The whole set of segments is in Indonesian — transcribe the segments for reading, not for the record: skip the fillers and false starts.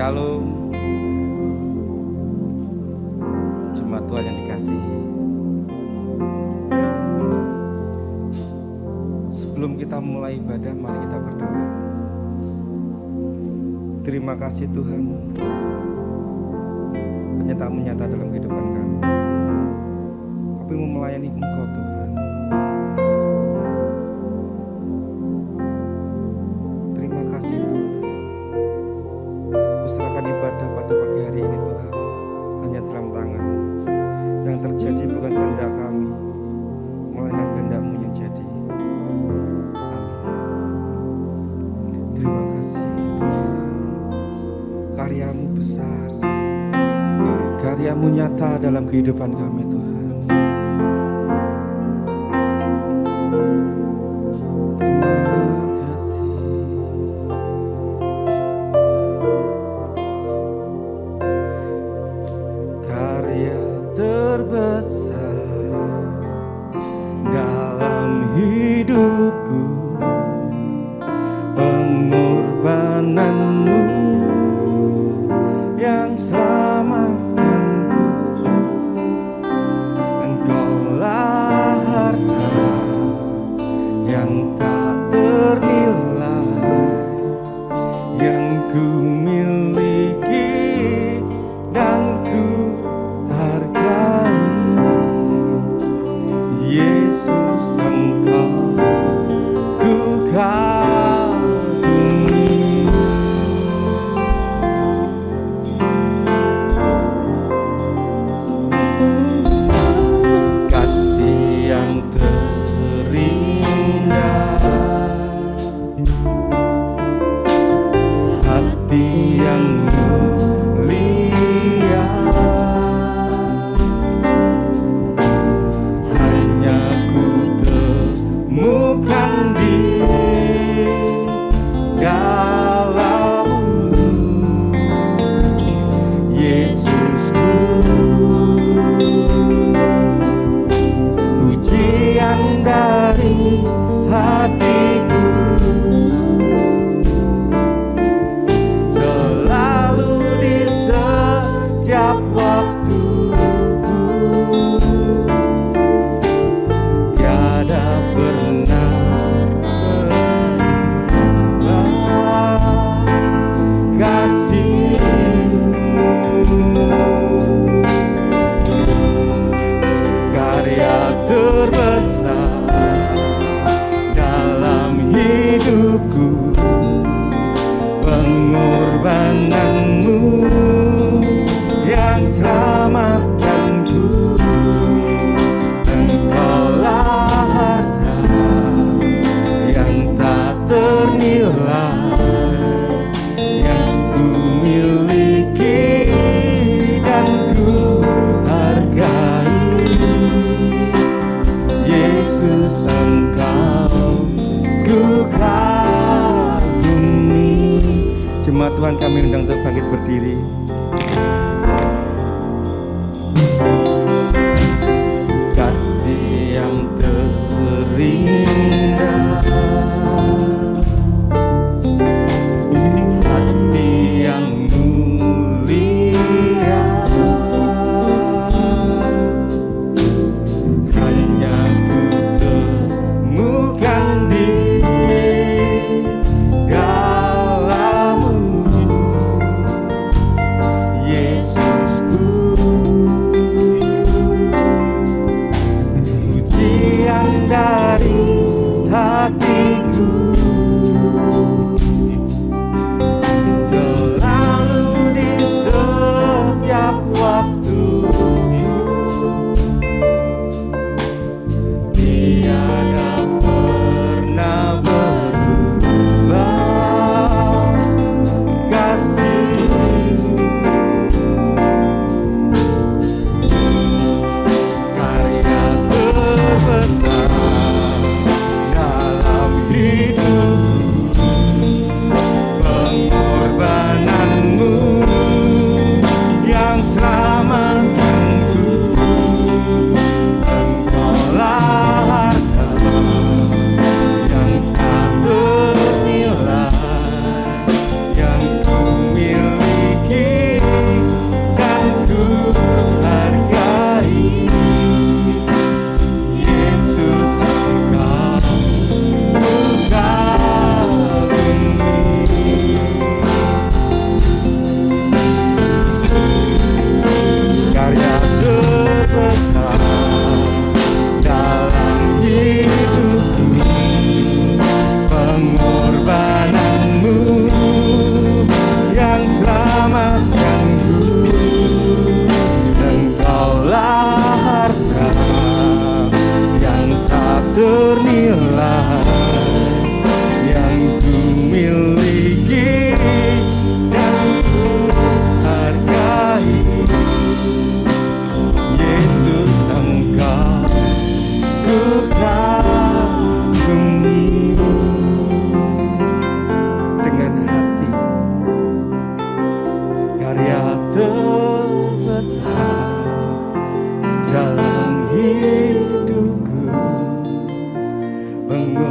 Shalom. Jemaat Tuhan yang dikasihi, sebelum kita mulai ibadah, mari kita berdoa. Terima kasih Tuhan, penyertaan-Mu nyata dalam kehidupan kami. Kami mau melayani Engkau Tuhan. Terima kasih Tuhan. Kuserahkan ibadah pada pagi hari ini Tuhan, hanya dalam tangan-Mu. Yang terjadi bukan kehendak kami, melainkan kehendak-Mu yang jadi. Amin. Terima kasih Tuhan. Karya-Mu besar, karya-Mu nyata dalam kehidupan kami Tuhan. Tuhan, kami undang untuk bangkit berdiri. Kasih yang terindah, hati yang mulia, hanya ku temukan di hati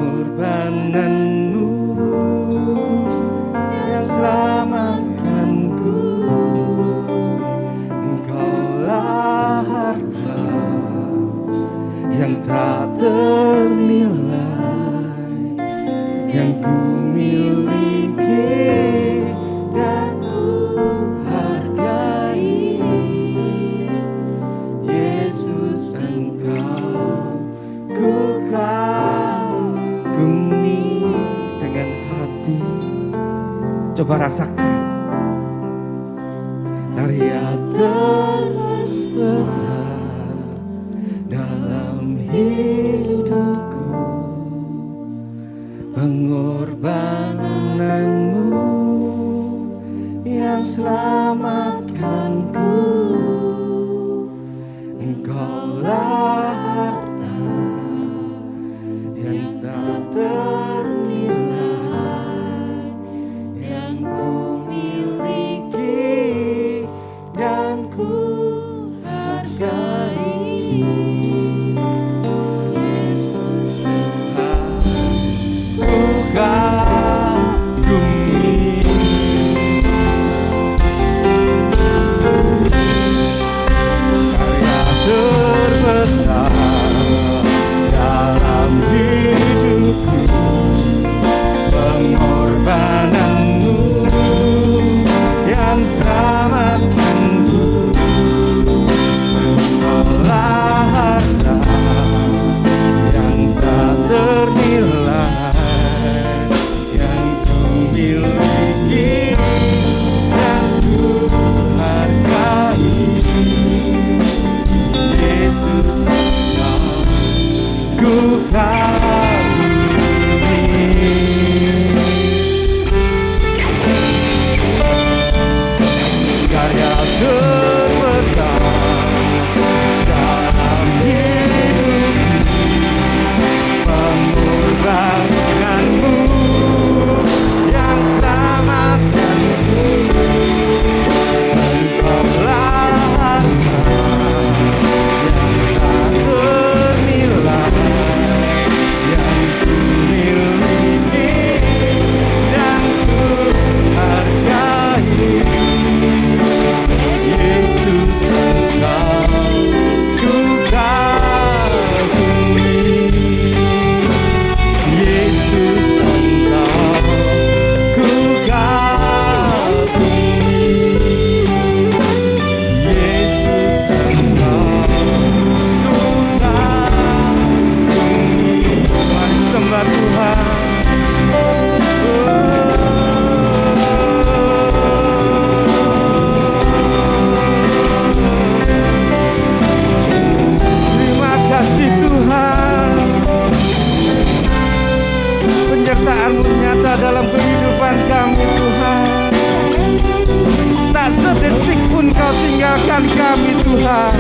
pengorbananmu yang selamatkanku. Engkaulah harta yang tak ternilai, yang ku miliki dan ku hargai. Yesus, Engkau ku kagumi. Dengan hati coba rasakan dari atas besar dalam hidupku, pengorbananmu yang selamatkanku. Engkaulah harta yang tak ternilai, yang ku miliki dan ku hargai. Yesus, ku kagumi. Karya terbesar dalam hidupku, pengorbananmu yang selamatkanku. Engkaulah harta yang tak ternilai, yang ku miliki dan ku hargai. Yesus, Engkau ku kagumi. Karya terbesar dalam hidupku, pengorbananmu yang selamatkanku. Engkaulah harta yang tak ternilai, yang ku miliki dan ku hargai. Yesus, Engkau ku kagumi. Yesus, Engkau ku kagumi. Yesus, Engkau ku kagumi. Mari sembah Tuhan. Terima kasih Tuhan, penyertaan-Mu nyata dalam kehidupan kami Tuhan. Tak sedetik pun Kau tinggalkan kami Tuhan.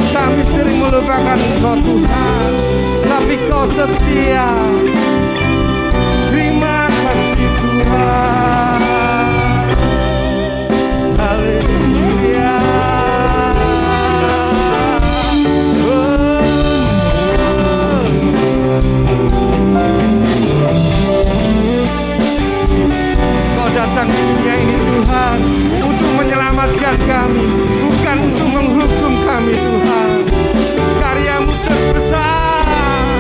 Kami sering melupakan Engkau Tuhan, tapi Kau setia. Terima kasih Tuhan. Haleluya. Kau datang di dunia ini Tuhan untuk menyelamatkan kami, bukan untuk menghukum kami Tuhan. Karya-Mu terbesar,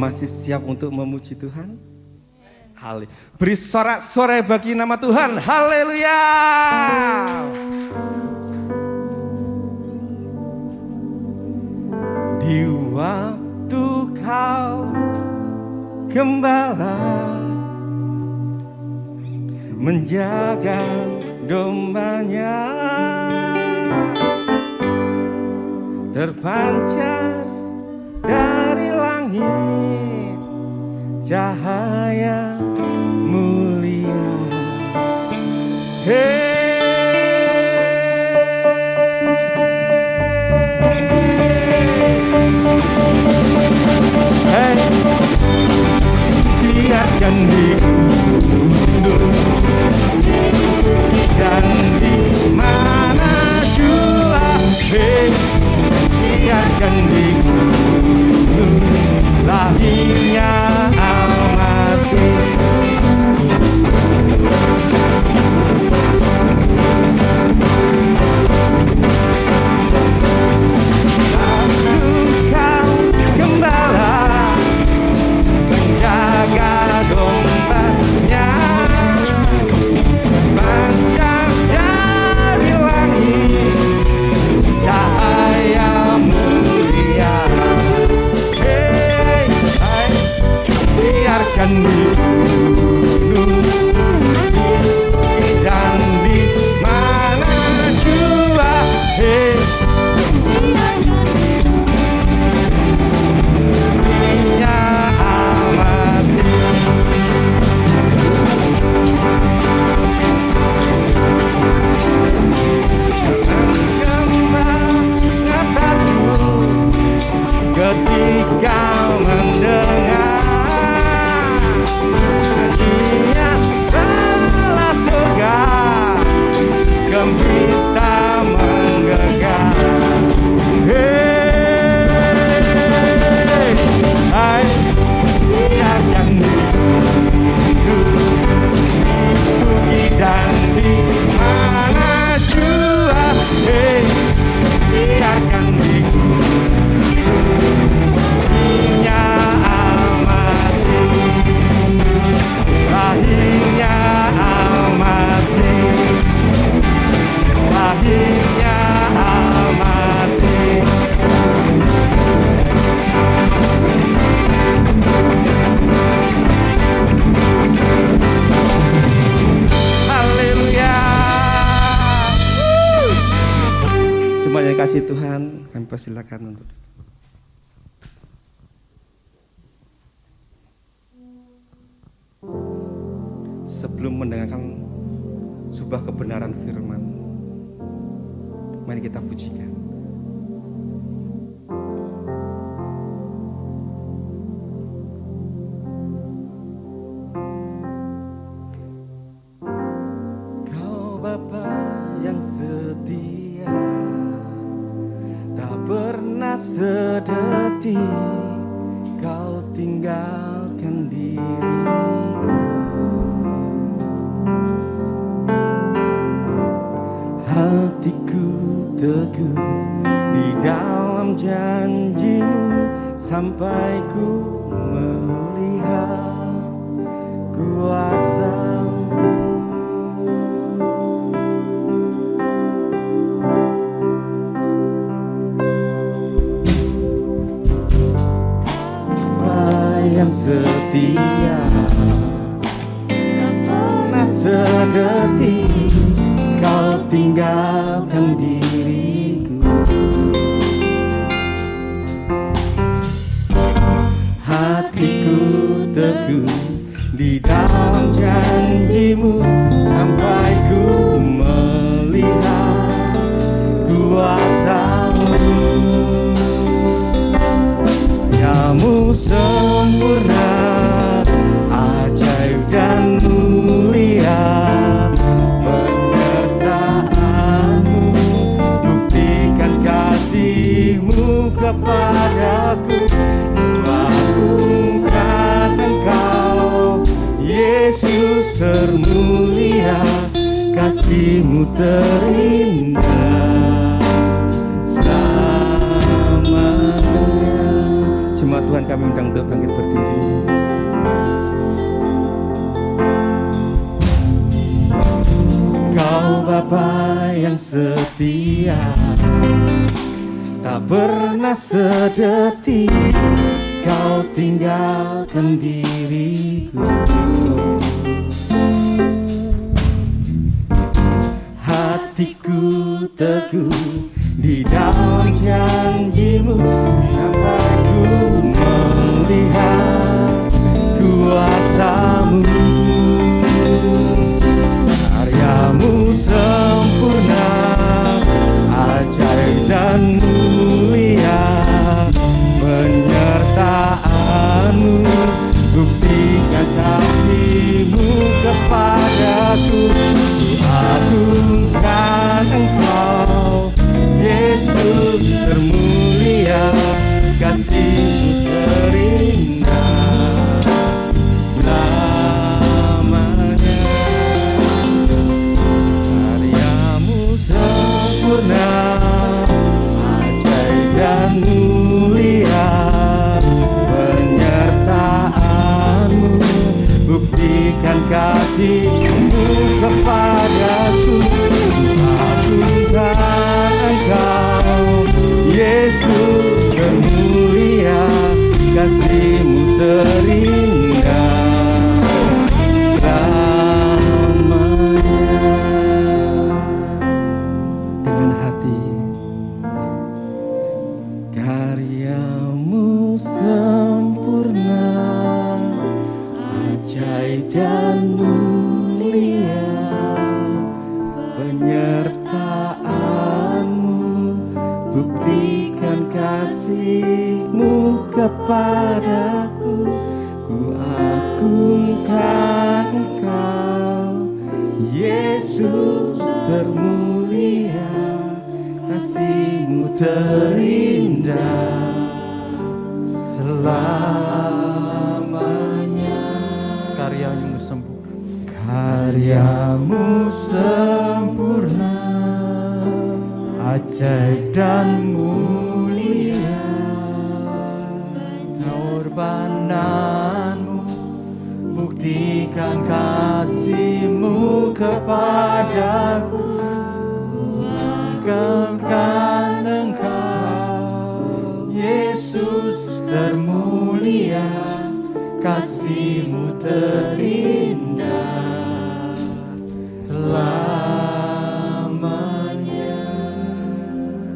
masih siap untuk memuji Tuhan? Beri sorak-sorai bagi nama Tuhan. Haleluya. Di waktu kau gembala menjaga dombanya, terpancar dari langit cahaya mulia. Hey. Siarkan di gunung dan di mana jua, siarkan di gunung lahirnya Al-Masih. Kasih Tuhan, kami persilakan untuk sebelum mendengarkan sebuah kebenaran firman, mari kita pujikan. Kau Bapa yang setia, tak pernah sedetik kau tinggalkan diriku. Hatiku teguh di dalam janjimu sampai ku melihat kuasa-Mu. Yang setia, tak pernah sedetik kau tinggalkan diriku. Hatiku teguh di dalam janjimu sampai ku melihat kuasa-Mu. Kamu sempurna, ajaib dan mulia, penyertaan-Mu buktikan kasih-Mu kepadaku. Kuagungkan Engkau, Yesus termulia, kasih-Mu terindah. Tuhan, kami undang untuk bangkit berdiri. Tak pernah sedetik kau tinggalkan diriku. Hatiku teguh di dalam janjimu, sampai ku melihat kuasamu. Karyamu sempurna, ajaib dan mulia, penyertaanmu buktikan kasihmu kepadaku. Agungkan Engkau, Yesus termulia, kasih-Mu terindah selamanya. Karyamu sempurna, ajaib dan mulia, penyertaan-Mu buktikan kasih-Mu kepadaku. Agungkan Engkau, Yesus termulia, kasih-Mu terindah selamanya. Dengan hati, karyamu sempurna, ajaib dan mulia, penyertaan-Mu buktikan kasih-Mu kepadaku. Ku agungkan Engkau, Yesus termulia, kasih-Mu terindah selamanya. Karyamu sempurna, karyamu sempurna, ajaib dan mulia, pengorbanan-Mu buktikan kasih-Mu kepadaku. Agungkan Engkau, Yesus termulia, kasih-Mu terindah selamanya.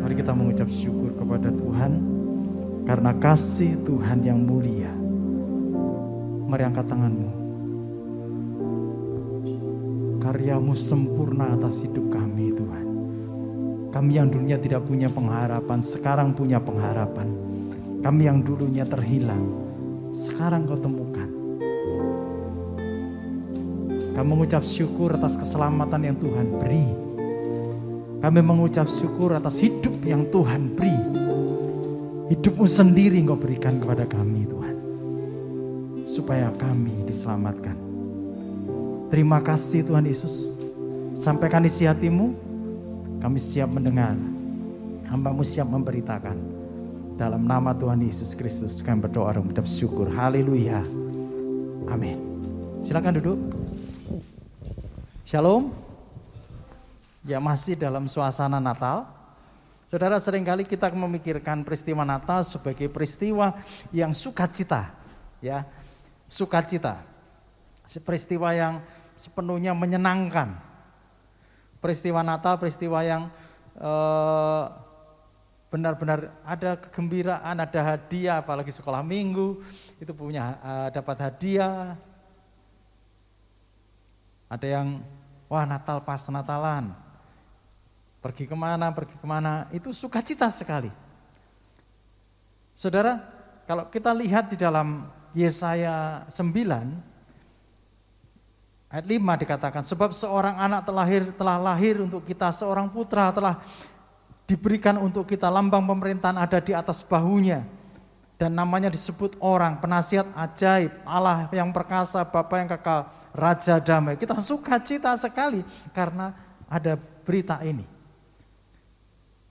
Mari kita mengucap syukur kepada Tuhan karena kasih Tuhan yang mulia. Mari angkat tanganmu. Karyamu sempurna atas hidup kami, Tuhan. Kami yang dulunya tidak punya pengharapan, sekarang punya pengharapan. Kami yang dulunya terhilang, sekarang Kau temukan. Kami mengucap syukur atas keselamatan yang Tuhan beri. Kami mengucap syukur atas hidup yang Tuhan beri. Hidup-Mu sendiri Engkau berikan kepada kami, Tuhan, supaya kami diselamatkan. Terima kasih Tuhan Yesus. Sampaikan isi hati-Mu, kami siap mendengar, hamba-Mu siap memberitakan. Dalam nama Tuhan Yesus Kristus kami berdoa dan mengucap syukur. Haleluya. Amin. Silakan duduk. Shalom. Ya, masih dalam suasana Natal. Saudara, seringkali kita memikirkan peristiwa Natal sebagai peristiwa yang sukacita, ya, sukacita, peristiwa yang sepenuhnya menyenangkan. Peristiwa Natal, peristiwa yang benar-benar ada kegembiraan, ada hadiah, apalagi sekolah minggu itu punya dapat hadiah. Ada yang wah Natal pas Natalan, pergi kemana, itu sukacita sekali. Saudara, kalau kita lihat di dalam Yesaya 9 ayat 5 dikatakan, sebab seorang anak telah lahir untuk kita, seorang putra telah diberikan untuk kita, lambang pemerintahan ada di atas bahunya, dan namanya disebut orang penasihat ajaib, Allah yang perkasa, Bapa yang kekal, Raja damai. Kita sukacita sekali karena ada berita ini.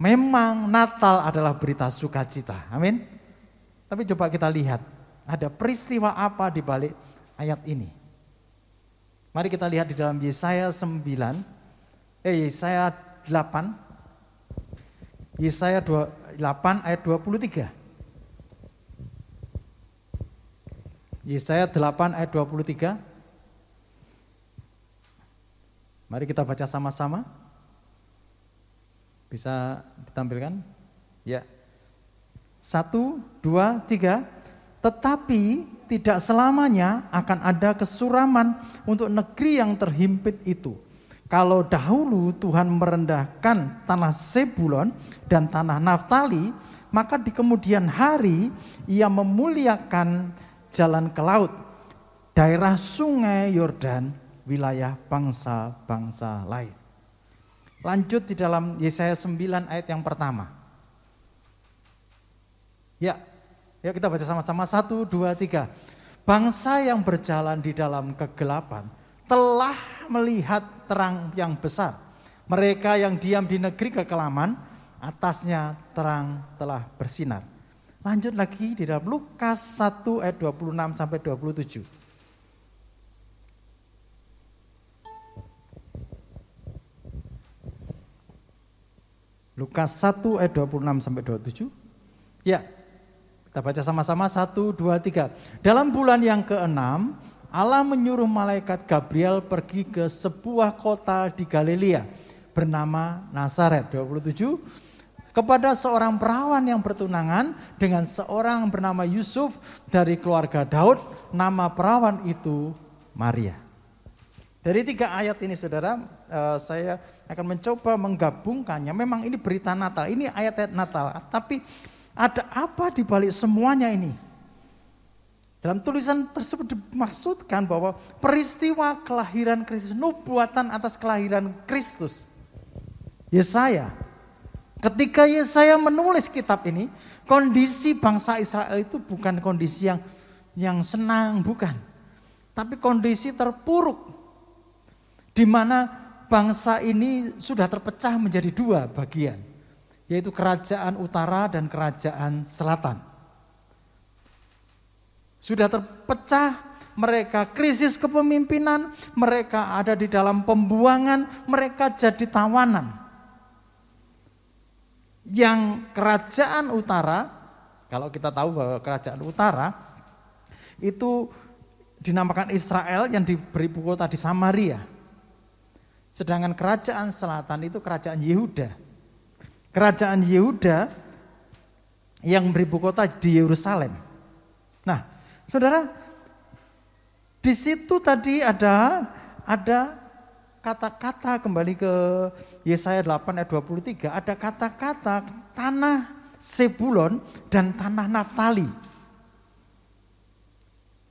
Memang Natal adalah berita sukacita, amin. Tapi coba kita lihat, ada peristiwa apa di balik ayat ini. Mari kita lihat di dalam Yesaya 8, 8 ayat 23. Yesaya 8 ayat 23. Mari kita baca sama-sama. Bisa ditampilkan? Ya. 1, 2, 3. Tetapi tidak selamanya akan ada kesuraman untuk negeri yang terhimpit itu. Kalau dahulu Tuhan merendahkan tanah Zebulon dan tanah Naftali, maka di kemudian hari Ia memuliakan jalan ke laut, daerah sungai Yordan, wilayah bangsa-bangsa lain. Lanjut di dalam Yesaya 9 ayat yang pertama. Ya, yuk kita baca sama-sama. 1, 2, 3. Bangsa yang berjalan di dalam kegelapan telah melihat terang yang besar. Mereka yang diam di negeri kekelaman, atasnya terang telah bersinar. Lanjut lagi di dalam Lukas 1 ayat 26 sampai 27. Lukas 1 ayat 26 sampai 27. Ya, kita baca sama-sama. 1, 2, 3. Dalam bulan yang ke-6, Allah menyuruh malaikat Gabriel pergi ke sebuah kota di Galilea bernama Nazaret. 27. Kepada seorang perawan yang bertunangan dengan seorang bernama Yusuf dari keluarga Daud, nama perawan itu Maria. Dari 3 ayat ini saudara, saya akan mencoba menggabungkannya. Memang ini berita Natal, ini ayat-ayat Natal, tapi ada apa di balik semuanya ini? Dalam tulisan tersebut dimaksudkan bahwa peristiwa kelahiran Kristus, nubuatan atas kelahiran Kristus. Yesaya, ketika Yesaya menulis kitab ini, kondisi bangsa Israel itu bukan kondisi yang senang, bukan. Tapi kondisi terpuruk, di mana bangsa ini sudah terpecah menjadi 2 bagian, yaitu kerajaan utara dan kerajaan selatan. Sudah terpecah, mereka krisis kepemimpinan, mereka ada di dalam pembuangan, mereka jadi tawanan. Yang kerajaan utara, kalau kita tahu bahwa kerajaan utara itu dinamakan Israel yang diberi ibu kota di Samaria. Sedangkan kerajaan selatan itu kerajaan Yehuda. Kerajaan Yehuda yang beribu kota di Yerusalem. Nah, saudara, di situ tadi ada kata-kata, kembali ke Yesaya 8 ayat 23, ada kata-kata tanah Zebulon dan tanah Naftali.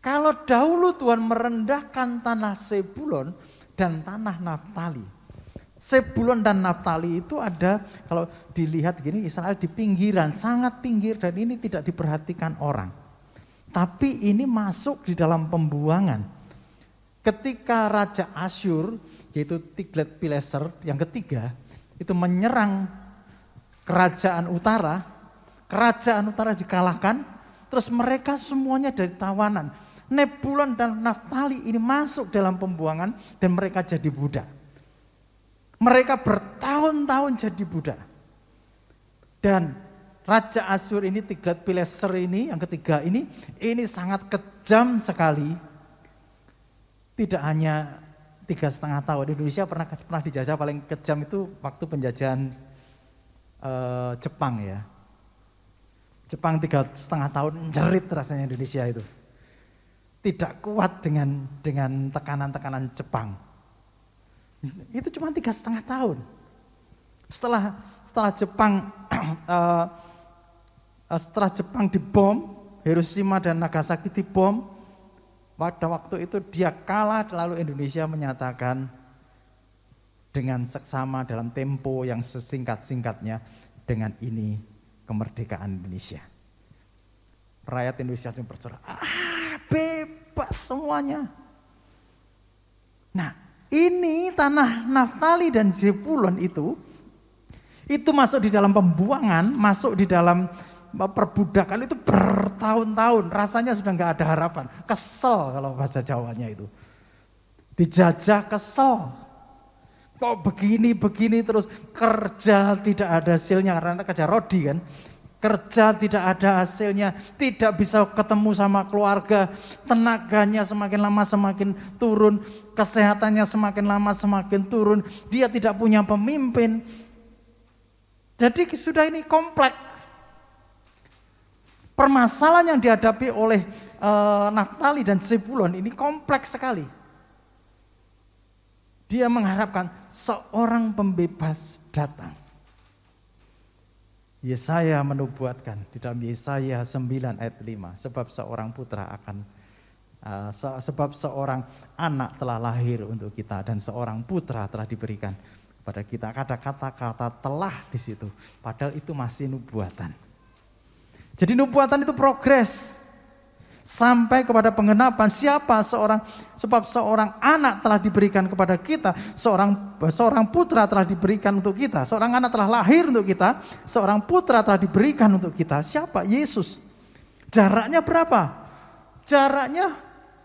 Kalau dahulu Tuhan merendahkan tanah Zebulon dan tanah Naftali. Zebulon dan Naftali itu ada, kalau dilihat gini, Israel di pinggiran, sangat pinggir, dan ini tidak diperhatikan orang. Tapi ini masuk di dalam pembuangan. Ketika Raja Asyur, yaitu Tiglat-Pileser yang ketiga, itu menyerang kerajaan utara dikalahkan, terus mereka semuanya dari tawanan. Nebulon dan Naftali ini masuk dalam pembuangan dan mereka jadi budak. Mereka bertahun-tahun jadi budak. Dan Raja Asyur ini, Tiglat-Pileser ini, yang ketiga ini sangat kejam sekali. Tidak hanya 3,5 tahun, Indonesia pernah dijajah paling kejam itu waktu penjajahan Jepang ya. Jepang 3,5 tahun, jerit rasanya Indonesia itu. Tidak kuat dengan tekanan-tekanan Jepang. Itu cuma 3,5 tahun. Setelah Jepang dibom, Hiroshima dan Nagasaki dibom, pada waktu itu dia kalah, lalu Indonesia menyatakan dengan seksama dalam tempo yang sesingkat-singkatnya, dengan ini kemerdekaan Indonesia. Rakyat Indonesia itu bersorak, bebas semuanya. Nah, ini tanah Naftali dan Zebulon itu masuk di dalam pembuangan, masuk di dalam perbudakan itu bertahun-tahun, rasanya sudah nggak ada harapan, kesel kalau bahasa Jawanya itu, dijajah kesel, kok begini terus kerja tidak ada hasilnya karena kerja rodi kan, Kerja tidak ada hasilnya, tidak bisa ketemu sama keluarga, tenaganya semakin lama semakin turun, kesehatannya semakin lama semakin turun, dia tidak punya pemimpin. Jadi sudah ini kompleks. Permasalahan yang dihadapi oleh Naftali dan Zebulon ini kompleks sekali. Dia mengharapkan seorang pembebas datang. Yesaya menubuatkan di dalam Yesaya 9 ayat 5, sebab seorang anak telah lahir untuk kita dan seorang putra telah diberikan kepada kita. Ada kata-kata telah di situ, padahal itu masih nubuatan. Jadi nubuatan itu progres sampai kepada pengenapan. Sebab seorang anak telah diberikan kepada kita, seorang putra telah diberikan untuk kita, seorang anak telah lahir untuk kita, seorang putra telah diberikan untuk kita. Siapa? Yesus. Jaraknya berapa? Jaraknya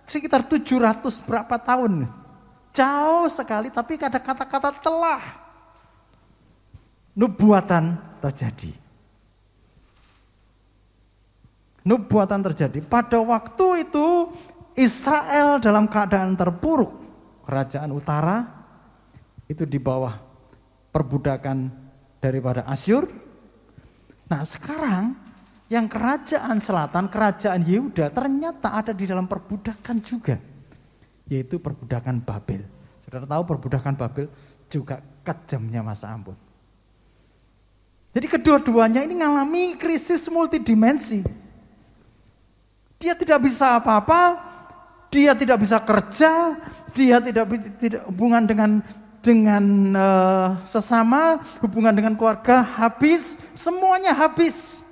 sekitar 700 berapa tahun. Jauh sekali, tapi ada kata-kata telah. Nubuatan terjadi. Nubuatan terjadi. Pada waktu itu Israel dalam keadaan terpuruk. Kerajaan utara itu di bawah perbudakan daripada Asyur. Nah sekarang yang kerajaan selatan, kerajaan Yehuda ternyata ada di dalam perbudakan juga. Yaitu perbudakan Babel. Saudara tahu perbudakan Babel juga kejamnya masa ampun. Jadi kedua-duanya ini mengalami krisis multidimensi. Dia tidak bisa apa-apa, dia tidak bisa kerja, dia tidak hubungan dengan sesama, hubungan dengan keluarga habis, semuanya habis.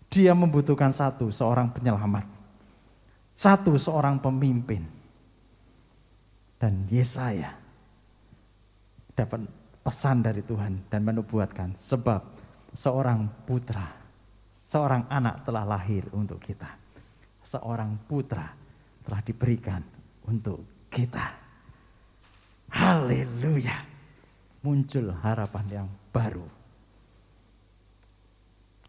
Dia membutuhkan seorang penyelamat, seorang pemimpin. Dan Yesaya dapat pesan dari Tuhan dan menubuatkan, sebab seorang putra, seorang anak telah lahir untuk kita. Seorang putra telah diberikan untuk kita. Haleluya. Muncul harapan yang baru.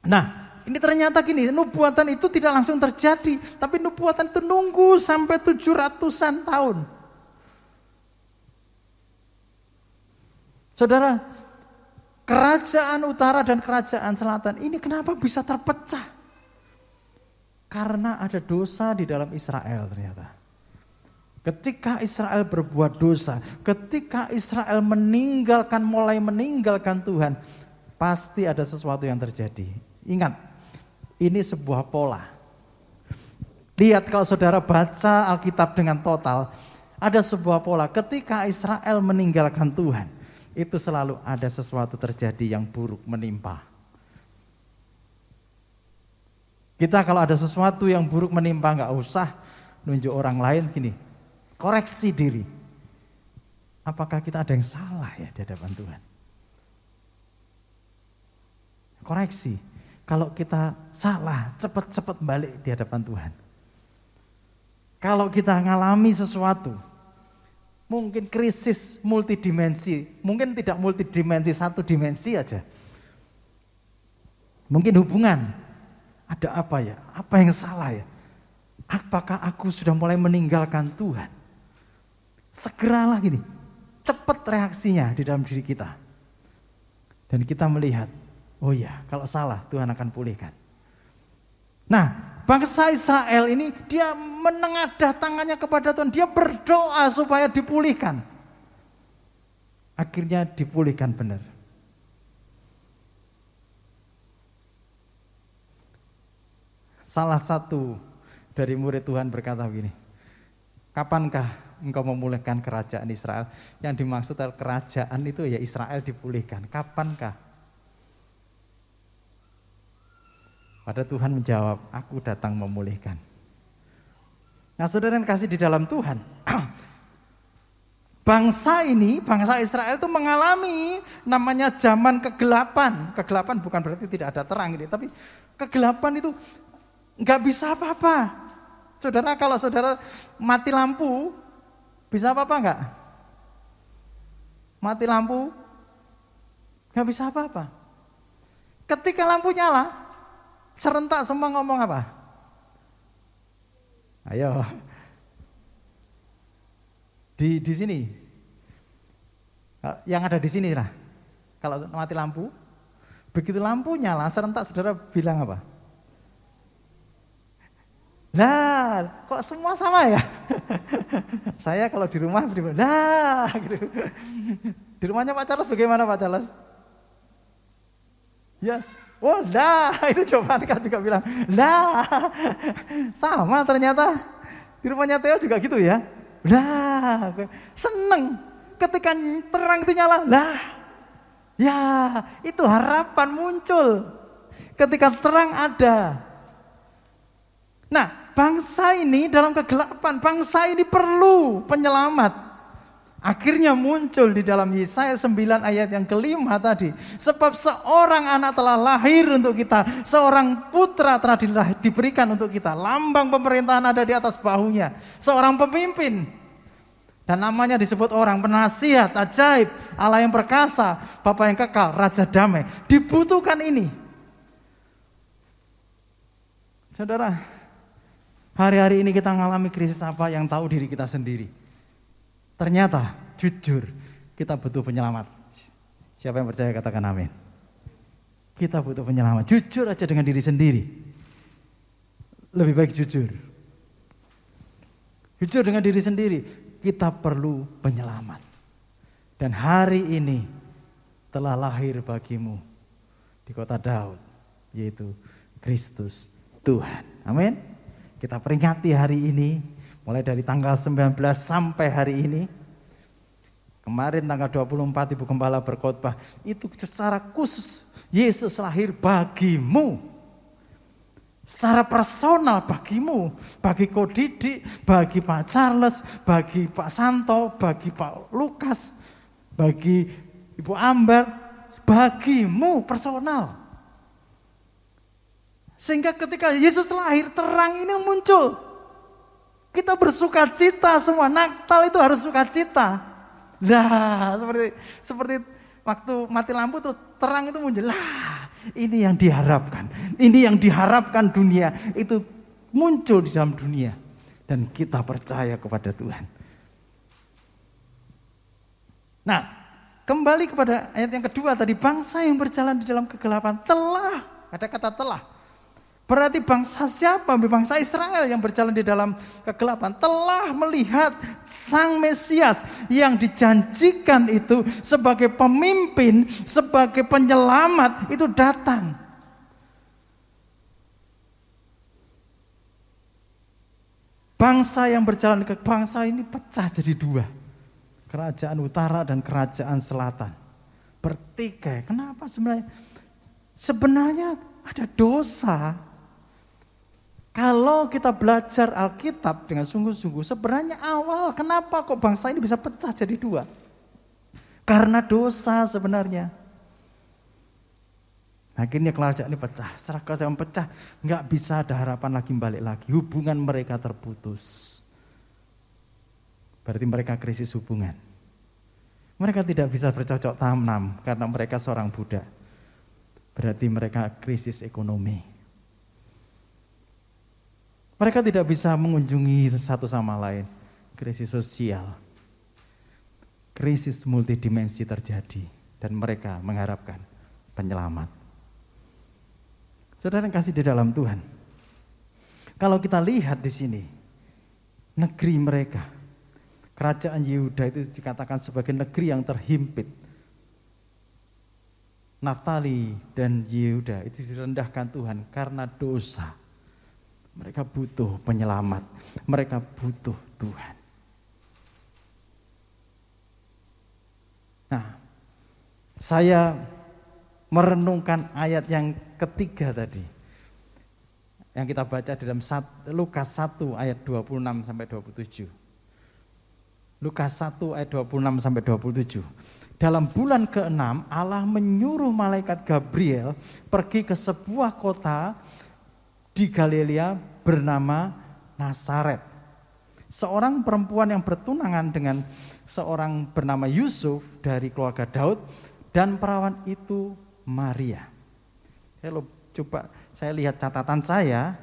Nah, ini ternyata gini, nubuatan itu tidak langsung terjadi, tapi nubuatan itu nunggu sampai 700-an tahun. Saudara, kerajaan utara dan kerajaan selatan ini kenapa bisa terpecah? Karena ada dosa di dalam Israel ternyata. Ketika Israel berbuat dosa, ketika Israel mulai meninggalkan Tuhan, pasti ada sesuatu yang terjadi. Ingat, ini sebuah pola. Lihat kalau saudara baca Alkitab dengan total, ada sebuah pola. Ketika Israel meninggalkan Tuhan, itu selalu ada sesuatu terjadi yang buruk menimpa. Kita kalau ada sesuatu yang buruk menimpa, nggak usah nunjuk orang lain, gini, koreksi diri. Apakah kita ada yang salah ya di hadapan Tuhan? Koreksi. Kalau kita salah, cepat-cepat balik di hadapan Tuhan. Kalau kita ngalami sesuatu, mungkin krisis multidimensi, mungkin tidak multidimensi, satu dimensi aja. Mungkin hubungan, ada apa ya? Apa yang salah ya? Apakah aku sudah mulai meninggalkan Tuhan? Segeralah gini, cepat reaksinya di dalam diri kita. Dan kita melihat, oh iya, kalau salah Tuhan akan pulihkan. Nah, bangsa Israel ini dia menengadah tangannya kepada Tuhan, dia berdoa supaya dipulihkan. Akhirnya dipulihkan benar. Salah satu dari murid Tuhan berkata begini, kapankah engkau memulihkan kerajaan Israel? Yang dimaksud kerajaan itu ya Israel dipulihkan. Kapankah? Pada Tuhan menjawab, aku datang memulihkan. Nah saudara yang kasih di dalam Tuhan, bangsa Israel itu mengalami namanya zaman kegelapan. Kegelapan bukan berarti tidak ada terang ini, tapi kegelapan itu nggak bisa apa-apa. Saudara, kalau saudara mati lampu, bisa apa-apa nggak? Mati lampu, nggak bisa apa-apa. Ketika lampu nyala, serentak semua ngomong apa? Ayo. Di sini. Yang ada di sini lah. Kalau mati lampu, begitu lampu nyala, serentak saudara bilang apa? Lah, kok semua sama ya? Saya kalau di rumah, lah gitu. Di rumahnya Pak Charles bagaimana Pak Charles? Yes. Oh lah, itu jawaban kan juga bilang, lah. Sama ternyata. Di rumahnya Theo juga gitu ya. Lah, seneng. Ketika terang itu nyala, lah. Ya, itu harapan muncul. Ketika terang ada. Nah, bangsa ini dalam kegelapan, bangsa ini perlu penyelamat. Akhirnya muncul di dalam Yesaya 9 ayat yang kelima tadi. Sebab seorang anak telah lahir untuk kita, seorang putra telah diberikan untuk kita. Lambang pemerintahan ada di atas bahunya. Seorang pemimpin. Dan namanya disebut orang penasihat, ajaib, Allah yang perkasa, Bapa yang kekal, Raja damai. Dibutuhkan ini. Saudara, hari-hari ini kita mengalami krisis apa yang tahu diri kita sendiri. Ternyata, jujur, kita butuh penyelamat. Siapa yang percaya katakan amin. Kita butuh penyelamat. Jujur aja dengan diri sendiri. Lebih baik jujur. Jujur dengan diri sendiri. Kita perlu penyelamat. Dan hari ini telah lahir bagimu di kota Daud, yaitu Kristus Tuhan. Amin. Kita peringati hari ini. Mulai dari tanggal 19 sampai hari ini. Kemarin tanggal 24 Ibu Gembala berkhotbah. Itu secara khusus Yesus lahir bagimu. Secara personal bagimu. Bagi Ko Didi, bagi Pak Charles, bagi Pak Santo, bagi Pak Lukas, bagi Ibu Amber. Bagimu personal. Sehingga ketika Yesus lahir, terang ini muncul. Kita bersuka cita semua. Natal itu harus sukacita. Nah, seperti waktu mati lampu terus terang itu muncul. Lah, ini yang diharapkan. Ini yang diharapkan dunia itu muncul di dalam dunia dan kita percaya kepada Tuhan. Nah, kembali kepada ayat yang kedua tadi, bangsa yang berjalan di dalam kegelapan telah, ada kata telah. Berarti bangsa siapa? Bangsa Israel yang berjalan di dalam kegelapan telah melihat Sang Mesias yang dijanjikan itu sebagai pemimpin, sebagai penyelamat itu datang. Bangsa yang berjalan ke bangsa ini pecah jadi dua. Kerajaan utara dan kerajaan selatan. Bertikai. Kenapa sebenarnya? Sebenarnya ada dosa. Kalau kita belajar Alkitab dengan sungguh-sungguh, sebenarnya awal kenapa kok bangsa ini bisa pecah jadi dua? Karena dosa sebenarnya. Akhirnya kerajaan ini pecah. Setelah kerajaan pecah, nggak bisa ada harapan lagi balik lagi. Hubungan mereka terputus. Berarti mereka krisis hubungan. Mereka tidak bisa bercocok tanam karena mereka seorang budak. Berarti mereka krisis ekonomi. Mereka tidak bisa mengunjungi satu sama lain. Krisis sosial. Krisis multidimensi terjadi. Dan mereka mengharapkan penyelamat. Saudara yang kasih di dalam Tuhan. Kalau kita lihat di sini. Negeri mereka. Kerajaan Yehuda itu dikatakan sebagai negeri yang terhimpit. Naftali dan Yehuda itu direndahkan Tuhan karena dosa. Mereka butuh penyelamat. Mereka butuh Tuhan. Nah, saya merenungkan ayat yang ketiga tadi. Yang kita baca di dalam Lukas 1 ayat 26 sampai 27. Lukas 1 ayat 26 sampai 27. Dalam bulan ke-6 Allah menyuruh malaikat Gabriel pergi ke sebuah kota di Galilea bernama Nazaret. Seorang perempuan yang bertunangan dengan seorang bernama Yusuf dari keluarga Daud dan perawan itu Maria. Saya lihat catatan saya,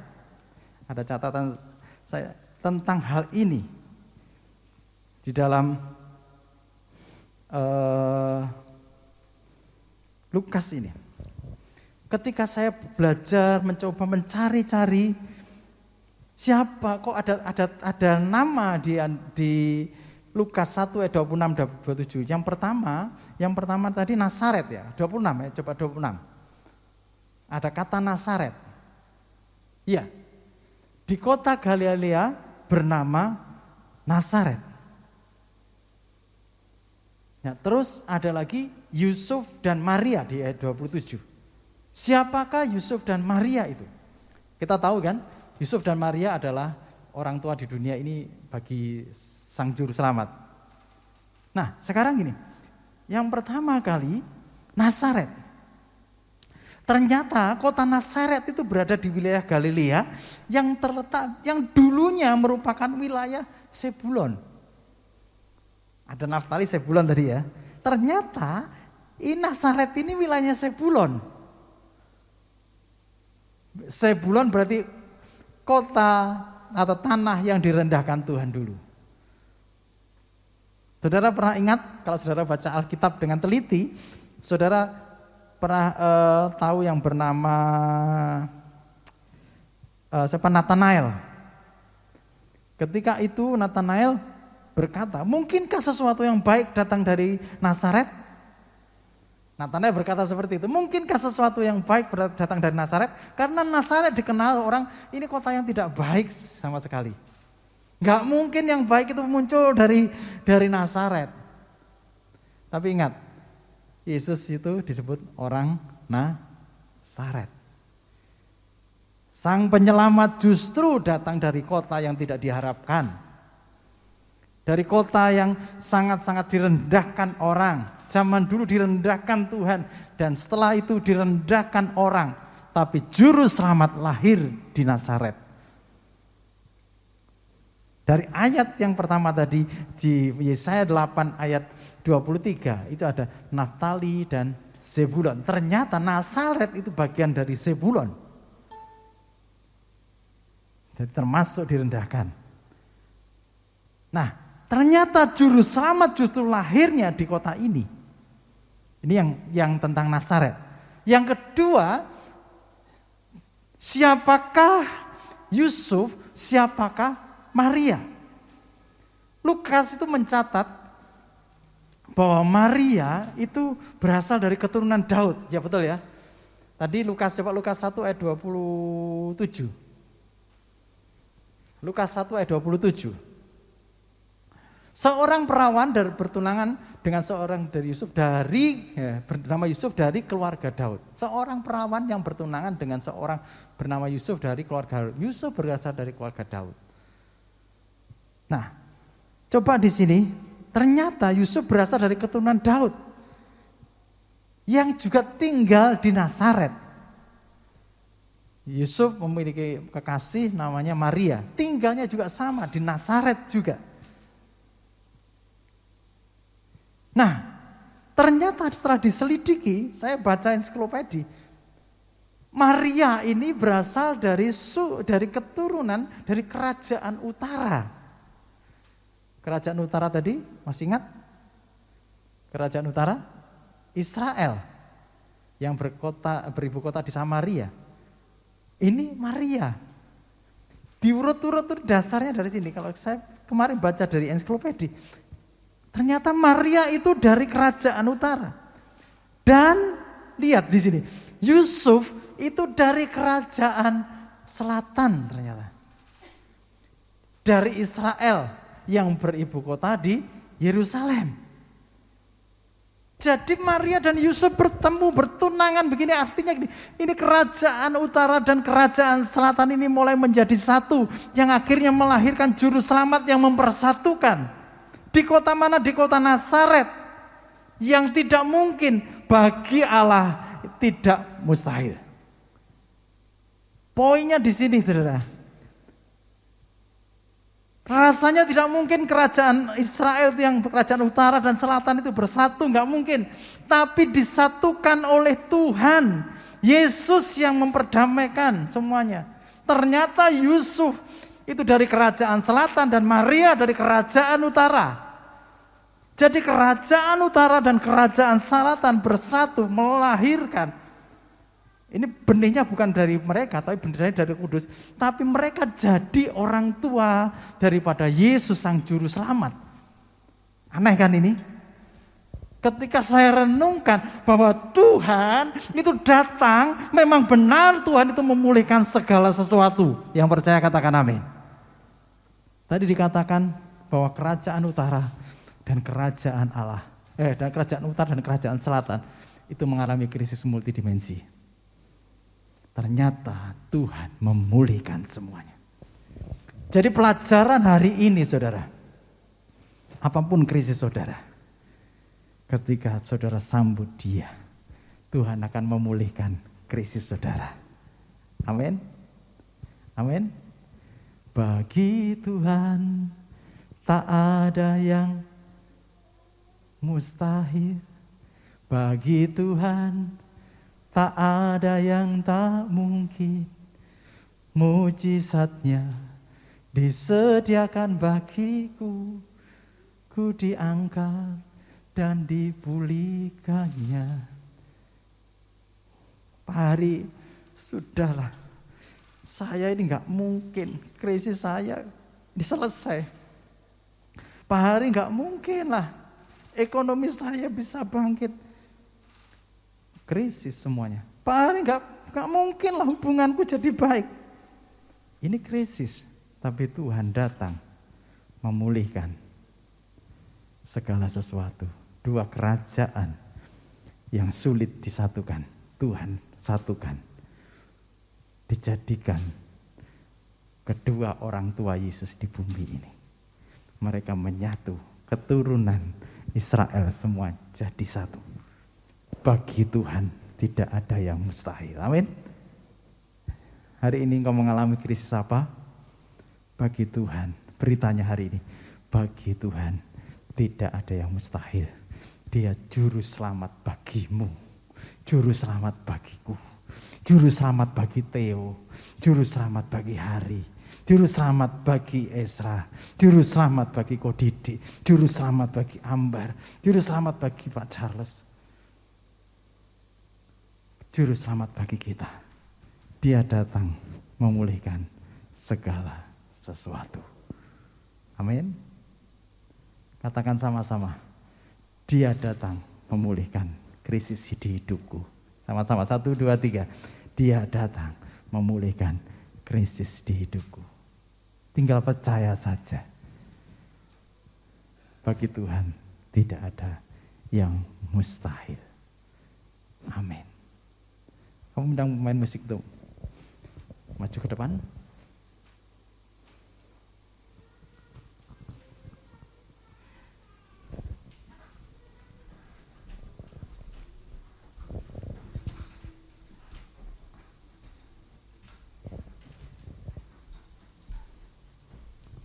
ada catatan saya tentang hal ini di dalam Lukas ini. Ketika saya belajar, mencoba mencari-cari siapa, kok ada nama di Lukas 1 ayat 26 dan 27. Yang pertama tadi Nazaret ya, 26 ya, coba 26. Ada kata Nazaret. Iya. Di kota Galilea bernama Nazaret. Ya, terus ada lagi Yusuf dan Maria di ayat 27. Siapakah Yusuf dan Maria itu? Kita tahu kan, Yusuf dan Maria adalah orang tua di dunia ini bagi Sang Juru Selamat. Nah, sekarang gini, yang pertama kali Nazaret. Ternyata kota Nazaret itu berada di wilayah Galilea yang dulunya merupakan wilayah Zebulon. Ada Naftali, Zebulon tadi ya. Ternyata Nazaret ini wilayahnya Zebulon. Zebulon berarti kota atau tanah yang direndahkan Tuhan dulu. Saudara pernah ingat kalau saudara baca Alkitab dengan teliti, saudara pernah tahu yang bernama Nathanael. Ketika itu Nathanael berkata, mungkinkah sesuatu yang baik datang dari Nazaret? Nathanael berkata seperti itu, mungkinkah sesuatu yang baik datang dari Nazaret? Karena Nazaret dikenal orang, ini kota yang tidak baik sama sekali. Gak mungkin yang baik itu muncul dari Nazaret. Tapi ingat, Yesus itu disebut orang Nazaret. Sang penyelamat justru datang dari kota yang tidak diharapkan. Dari kota yang sangat-sangat direndahkan orang. Zaman dulu direndahkan Tuhan, dan setelah itu direndahkan orang. Tapi juru selamat lahir di Nazaret. Dari ayat yang pertama tadi di Yesaya 8 ayat 23 itu ada Naftali dan Zebulon. Ternyata Nazaret itu bagian dari Zebulon. Jadi termasuk direndahkan. Nah, ternyata juru selamat justru lahirnya di kota ini. Ini yang tentang Nazaret. Yang kedua, siapakah Yusuf, siapakah Maria? Lukas itu mencatat bahwa Maria itu berasal dari keturunan Daud. Ya betul ya. Tadi Lukas 1 ayat 27. Lukas 1 ayat 27. Seorang perawan bertunangan dengan seorang dari Yusuf bernama Yusuf dari keluarga Daud. Seorang perawan yang bertunangan dengan seorang bernama Yusuf dari keluarga Daud. Yusuf berasal dari keluarga Daud. Nah, coba di sini ternyata Yusuf berasal dari keturunan Daud yang juga tinggal di Nazaret. Yusuf memiliki kekasih namanya Maria, tinggalnya juga sama di Nazaret juga. Nah, ternyata setelah diselidiki, saya baca ensiklopedi, Maria ini berasal dari keturunan dari kerajaan utara. Kerajaan utara tadi, masih ingat? Kerajaan utara Israel yang beribu kota di Samaria. Ini Maria. Diurut-urut dasarnya dari sini. Kalau saya kemarin baca dari ensiklopedi, ternyata Maria itu dari kerajaan utara. Dan lihat di sini, Yusuf itu dari kerajaan selatan ternyata. Dari Israel yang beribu kota di Yerusalem. Jadi Maria dan Yusuf bertemu, bertunangan begini, artinya ini kerajaan utara dan kerajaan selatan ini mulai menjadi satu, yang akhirnya melahirkan juru selamat yang mempersatukan. Di kota mana? Di kota Nazaret, yang tidak mungkin bagi Allah tidak mustahil. Poinnya di sini, saudara. Rasanya tidak mungkin kerajaan Israel itu yang kerajaan utara dan selatan itu bersatu, nggak mungkin. Tapi disatukan oleh Tuhan Yesus yang memperdamaikan semuanya. Ternyata Yusuf itu dari kerajaan selatan dan Maria dari kerajaan utara. Jadi kerajaan utara dan kerajaan selatan bersatu melahirkan. Ini benihnya bukan dari mereka, tapi benihnya dari kudus. Tapi mereka jadi orang tua daripada Yesus sang juru selamat. Aneh kan ini? Ketika saya renungkan bahwa Tuhan itu datang, memang benar Tuhan itu memulihkan segala sesuatu. Yang percaya katakan amin. Tadi dikatakan bahwa kerajaan utara dan kerajaan Allah, dan kerajaan utara dan kerajaan selatan itu mengalami krisis multidimensi. Ternyata Tuhan memulihkan semuanya. Jadi pelajaran hari ini saudara, apapun krisis saudara, ketika saudara sambut Dia, Tuhan akan memulihkan krisis saudara. Amin. Amin. Bagi Tuhan tak ada yang mustahil. Bagi Tuhan tak ada yang tak mungkin. Mujizatnya disediakan bagiku, ku diangkat dan dipulihkannya. Pak Hari, sudahlah, saya ini nggak mungkin krisis saya diselesai. Pak Hari, nggak mungkin lah ekonomi saya bisa bangkit. Krisis semuanya. Pak Hari, nggak mungkin lah hubunganku jadi baik. Ini krisis, tapi Tuhan datang memulihkan segala sesuatu. Dua kerajaan yang sulit disatukan, Tuhan satukan. Dijadikan kedua orang tua Yesus di bumi ini. Mereka menyatu, keturunan Israel semua jadi satu. Bagi Tuhan tidak ada yang mustahil. Amin. Hari ini engkau mengalami krisis apa? Bagi Tuhan, beritanya hari ini, bagi Tuhan tidak ada yang mustahil. Dia juru selamat bagimu, juru selamat bagiku, juru selamat bagi Theo, juru selamat bagi Hari, juru selamat bagi Esra, juru selamat bagi Kodidi, juru selamat bagi Ambar, juru selamat bagi Pak Charles, juru selamat bagi kita. Dia datang memulihkan segala sesuatu. Amin. Katakan sama-sama, Dia datang memulihkan krisis di hidupku. Sama-sama, 1, 2, 3. Dia datang memulihkan krisis di hidupku. Tinggal percaya saja. Bagi Tuhan tidak ada yang mustahil. Amin. Kamu undang pemain musik itu maju ke depan.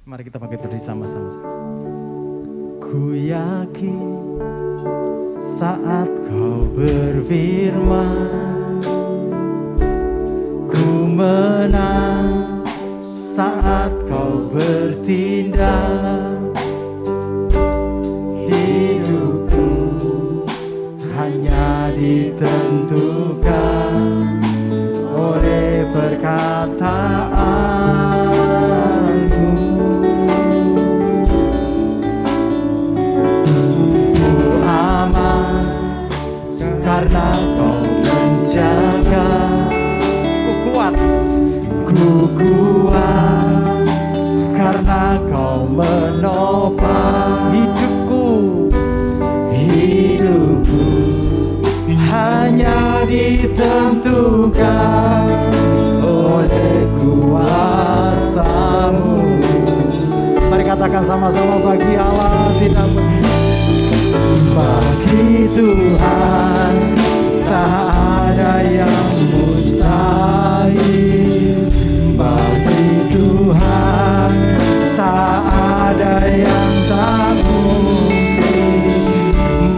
Mari kita bangkit berdiri sama-sama. Ku yakin saat kau berfirman, ku menang saat kau bertindak. Hidupku hanya ditentukan oleh perkataan. Karena kau menjaga, ku kuat, karena kau menopang hidupku hanya ditentukan oleh kuasa-Mu. Mari katakan sama-sama, bagi Allah tidak bagi Tuhan tak ada yang mustahil. Bagi Tuhan tak ada yang tak mungkin.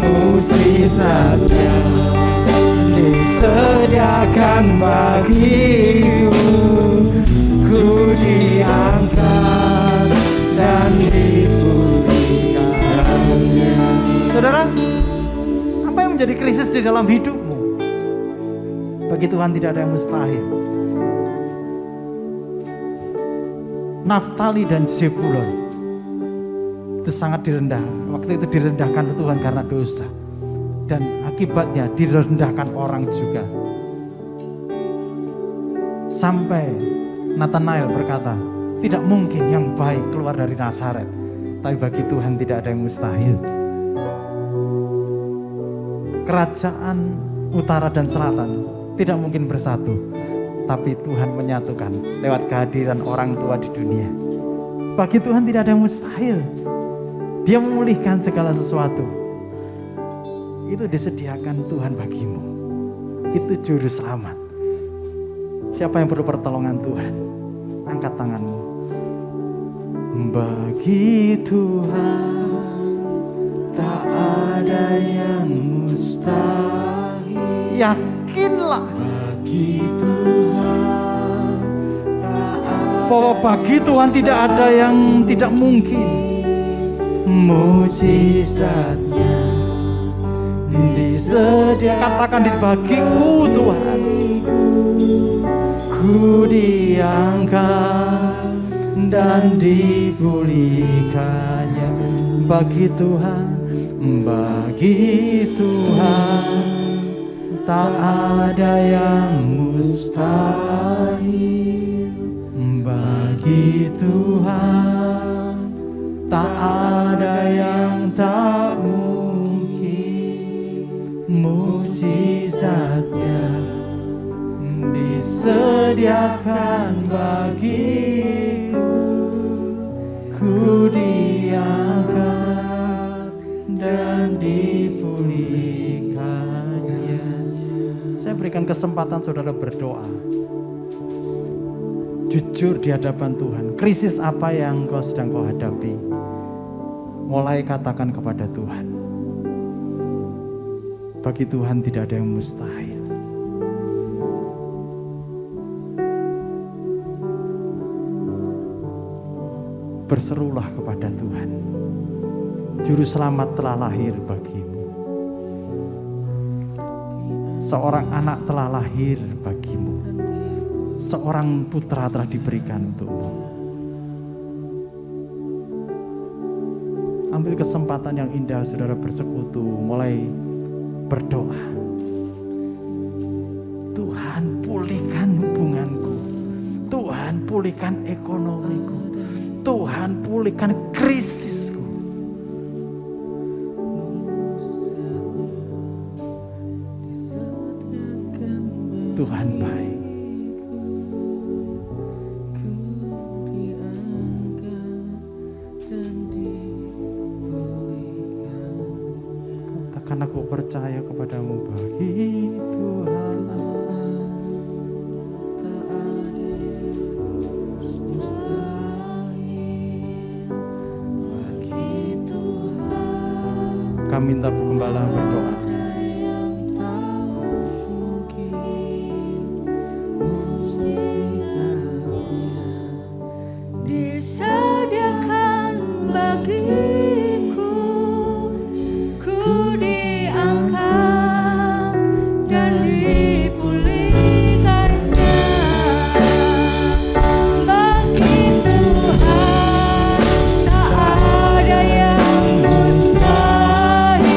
Mujizatnya disediakan krisis di dalam hidupmu, bagi Tuhan tidak ada yang mustahil. Naftali dan Zebulon itu sangat direndahkan. Waktu itu direndahkan Tuhan karena dosa, dan akibatnya direndahkan orang juga. Sampai Nathanael berkata, tidak mungkin yang baik keluar dari Nazaret. Tapi bagi Tuhan tidak ada yang mustahil. Kerajaan utara dan selatan tidak mungkin bersatu, tapi Tuhan menyatukan lewat kehadiran orang tua di dunia. Bagi Tuhan tidak ada yang mustahil. Dia memulihkan segala sesuatu. Itu disediakan Tuhan bagimu. Itu juru selamat. Siapa yang perlu pertolongan Tuhan? Angkat tanganmu. Bagi Tuhan tak ada yang mustahil. Yakinlah. Bagi Tuhan tak ada. Bahwa bagi Tuhan tidak ada yang tidak mungkin. Mujizatnya disediakan. Katakan di bagiku Tuhan, ku diangkat dan dipulihkannya. Bagi Tuhan tak ada yang mustahil. Bagi Tuhan tak ada yang tak mungkin. Mujizatnya disediakan bagiku, ku diangkat dan dipulihkannya. Saya berikan kesempatan saudara berdoa jujur di hadapan Tuhan. Krisis apa yang kau sedang kau hadapi, mulai katakan kepada Tuhan. Bagi Tuhan tidak ada yang mustahil. Berserulah kepada Tuhan. Juru selamat telah lahir bagimu. Seorang anak telah lahir bagimu. Seorang putra telah diberikan untukmu. Ambil kesempatan yang indah saudara bersekutu, mulai berdoa. Tuhan pulihkan hubunganku. Tuhan pulihkan ekonomiku. Tuhan pulihkan krisisku. Tuhan baik. Katakan aku percaya kepadamu bagi Tuhan. Kami minta Bu Gembala berdoa. Disediakan bagiku, ku diangkat dan dipulihkannya. Bagi Tuhan tak ada yang mustahil.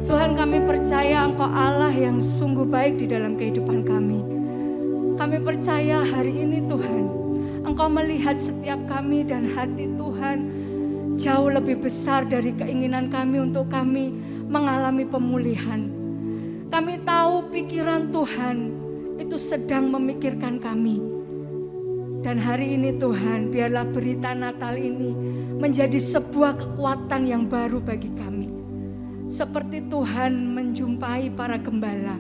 Tuhan, kami percaya Engkau Allah yang sungguh baik di dalam kehidupan kami. Kami percaya hari ini Tuhan, Engkau melihat setiap kami dan hati Tuhan jauh lebih besar dari keinginan kami untuk kami mengalami pemulihan. Kami tahu pikiran Tuhan itu sedang memikirkan kami. Dan hari ini Tuhan, biarlah berita Natal ini menjadi sebuah kekuatan yang baru bagi kami. Seperti Tuhan menjumpai para gembala,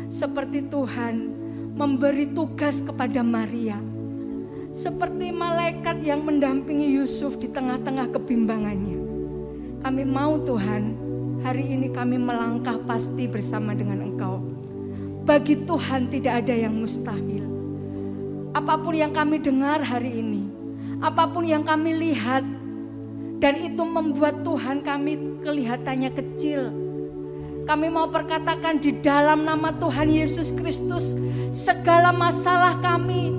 seperti Tuhan memberi tugas kepada Maria, seperti malaikat yang mendampingi Yusuf di tengah-tengah kebimbangannya. Kami mau Tuhan, hari ini kami melangkah pasti bersama dengan Engkau. Bagi Tuhan tidak ada yang mustahil. Apapun yang kami dengar hari ini, apapun yang kami lihat, dan itu membuat Tuhan kami kelihatannya kecil. Kami mau perkatakan di dalam nama Tuhan Yesus Kristus, segala masalah kami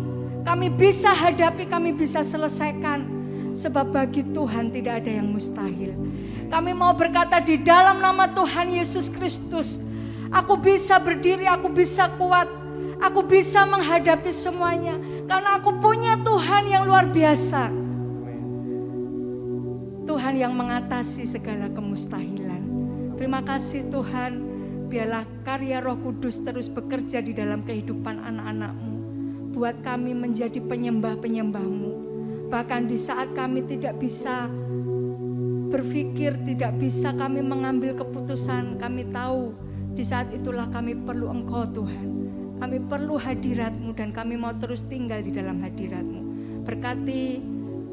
bisa hadapi, kami bisa selesaikan. Sebab bagi Tuhan tidak ada yang mustahil. Kami mau berkata di dalam nama Tuhan Yesus Kristus, aku bisa berdiri, aku bisa kuat, aku bisa menghadapi semuanya. Karena aku punya Tuhan yang luar biasa. Tuhan yang mengatasi segala kemustahilan. Terima kasih Tuhan, biarlah karya Roh Kudus terus bekerja di dalam kehidupan anak-anak-Mu. Buat kami menjadi penyembah-penyembah-Mu. Bahkan di saat kami tidak bisa berpikir, tidak bisa kami mengambil keputusan, kami tahu di saat itulah kami perlu Engkau Tuhan. Kami perlu hadirat-Mu dan kami mau terus tinggal di dalam hadirat-Mu. Berkati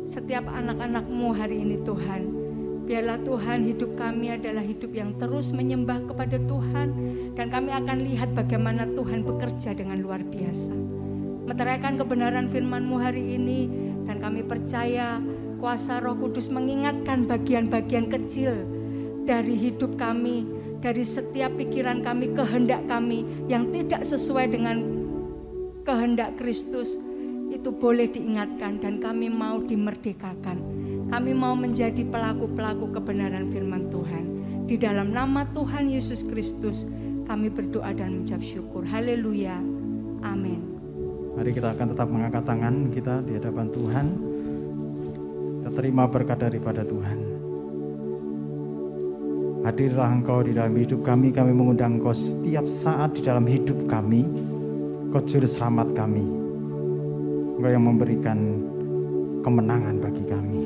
setiap anak-anak-Mu hari ini Tuhan. Biarlah Tuhan hidup kami adalah hidup yang terus menyembah kepada Tuhan. Dan kami akan lihat bagaimana Tuhan bekerja dengan luar biasa. Meteraikan kebenaran firman-Mu hari ini. Dan kami percaya kuasa Roh Kudus mengingatkan bagian-bagian kecil dari hidup kami, dari setiap pikiran kami, kehendak kami yang tidak sesuai dengan kehendak Kristus, itu boleh diingatkan dan kami mau dimerdekakan. Kami mau menjadi pelaku-pelaku kebenaran firman Tuhan. Di dalam nama Tuhan Yesus Kristus kami berdoa dan mengucap syukur. Haleluya. Amin. Mari kita akan tetap mengangkat tangan kita di hadapan Tuhan. Kita terima berkat daripada Tuhan. Hadirlah Engkau di dalam hidup kami mengundang Engkau setiap saat di dalam hidup kami. Engkau juru selamat kami. Engkau yang memberikan kemenangan bagi kami.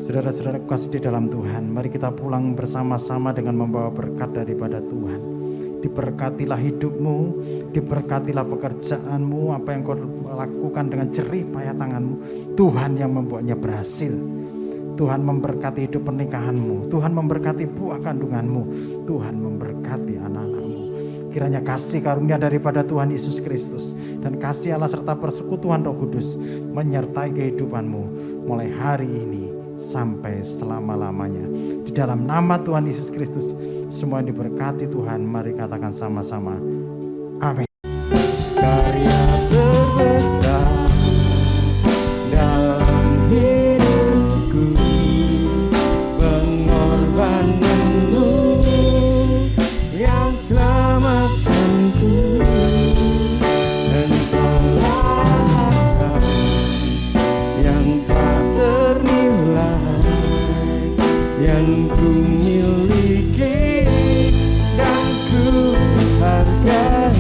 Saudara-saudara kasih di dalam Tuhan, mari kita pulang bersama-sama dengan membawa berkat daripada Tuhan. Diberkatilah hidupmu, diberkatilah pekerjaanmu, apa yang kau lakukan dengan jerih payah tanganmu. Tuhan yang membuatnya berhasil. Tuhan memberkati hidup pernikahanmu, Tuhan memberkati buah kandunganmu, Tuhan memberkati anak-anakmu. Kiranya kasih karunia daripada Tuhan Yesus Kristus dan kasih Allah serta persekutuan Roh Kudus menyertai kehidupanmu mulai hari ini sampai selama-lamanya. Di dalam nama Tuhan Yesus Kristus semua yang diberkati Tuhan, mari katakan sama-sama amin. Karya terbesar dalam hidupku, pengorbananmu yang selamatkanku, engkaulah yang tak ternilai, yang ku miliki dan ku hargai.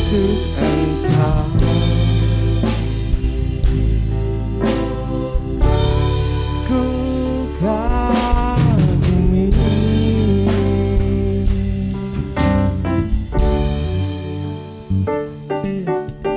Yesus.